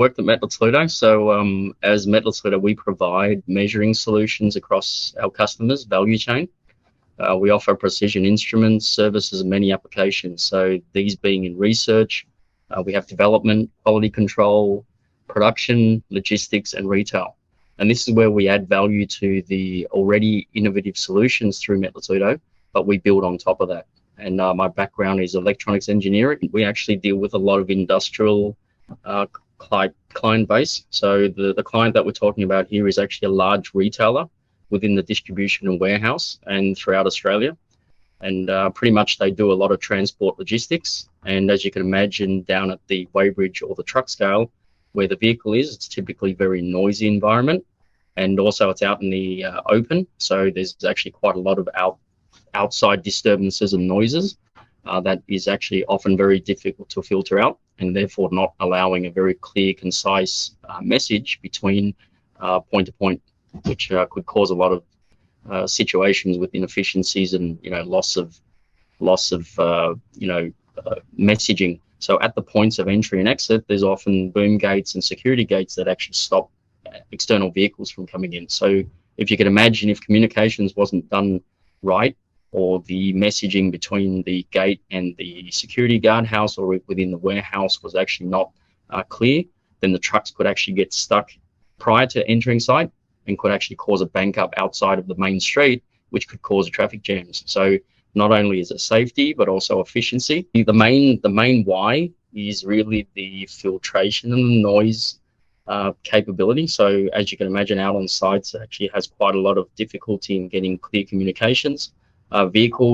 Worked at Mettler Toledo. So as Mettler Toledo, we provide measuring solutions across our customers' value chain. We offer precision instruments, services, and many applications. So these being in research, we have development, quality control, production, logistics, and retail. And this is where we add value to the already innovative solutions through Mettler Toledo, but we build on top of that. And my background is electronics engineering. We actually deal with a lot of industrial client base. So the client that we're talking about here is actually a large retailer within the distribution and warehouse and throughout Australia. And pretty much they do a lot of transport logistics. And as you can imagine, down at the weighbridge or the truck scale, where the vehicle is, it's typically a very noisy environment. And also it's out in the open. So there's actually quite a lot of outside disturbances and noises that is actually often very difficult to filter out, and therefore not allowing a very clear, concise message between point to point, which could cause a lot of situations with inefficiencies and loss of messaging. So at the points of entry and exit, there's often boom gates and security gates that actually stop external vehicles from coming in. So if you can imagine, if communications wasn't done right, or the messaging between the gate and the security guard house or within the warehouse was actually not clear, then the trucks could actually get stuck prior to entering site and could actually cause a bank up outside of the main street, which could cause traffic jams. So not only is it safety, but also efficiency. The main why is really the filtration and the noise capability. So as you can imagine, out on sites, it actually has quite a lot of difficulty in getting clear communications.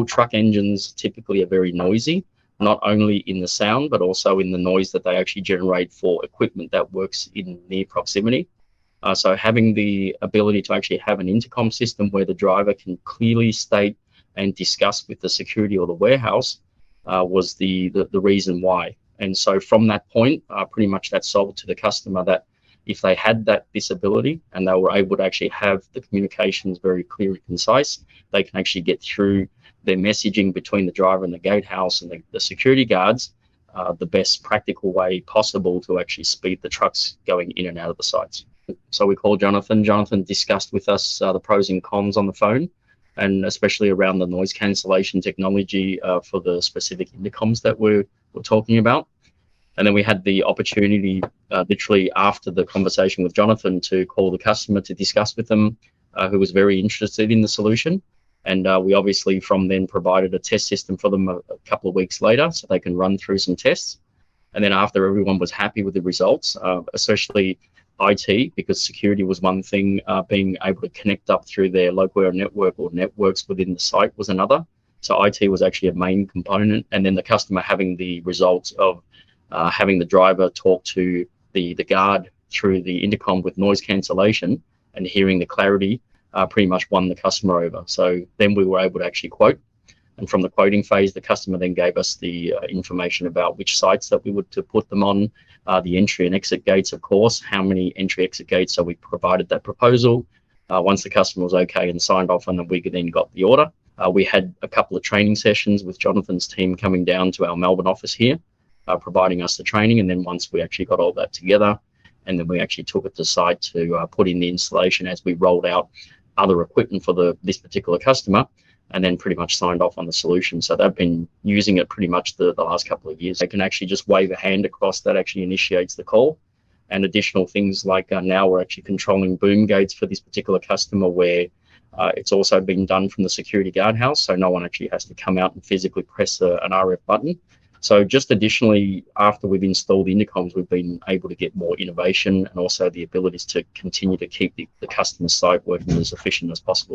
Truck engines typically are very noisy, not only in the sound, but also in the noise that they actually generate for equipment that works in near proximity. So having the ability to actually have an intercom system where the driver can clearly state and discuss with the security or the warehouse was the reason why. And so from that point, pretty much that sold to the customer that if they had this ability and they were able to actually have the communications very clear and concise, they can actually get through their messaging between the driver and the gatehouse and the security guards the best practical way possible to actually speed the trucks going in and out of the sites. So we called Jonathan. Jonathan discussed with us the pros and cons on the phone, and especially around the noise cancellation technology for the specific intercoms that we're talking about. And then we had the opportunity, literally after the conversation with Jonathan, to call the customer to discuss with them, who was very interested in the solution. And we obviously from then provided a test system for them a couple of weeks later so they can run through some tests. And then after everyone was happy with the results, especially IT, because security was one thing, being able to connect up through their local area network or networks within the site was another. So IT was actually a main component. And then the customer having the results of having the driver talk to the guard through the intercom with noise cancellation and hearing the clarity pretty much won the customer over. So then we were able to actually quote. And from the quoting phase, the customer then gave us the information about which sites that we would to put them on, the entry and exit gates, of course, how many entry exit gates. So we provided that proposal. Once the customer was okay and signed off, and then we then got the order. We had a couple of training sessions with Jonathan's team coming down to our Melbourne office here, providing us the training. And then once we actually got all that together, and then we actually took it to site to put in the installation as we rolled out other equipment for this particular customer, and then pretty much signed off on the solution. So they've been using it pretty much the last couple of years. They can actually just wave a hand across that actually initiates the call. And additional things like now we're actually controlling boom gates for this particular customer, where it's also been done from the security guard house. So no one actually has to come out and physically press an RF button. So just additionally, after we've installed the intercoms, we've been able to get more innovation and also the abilities to continue to keep the customer site working as efficient as possible.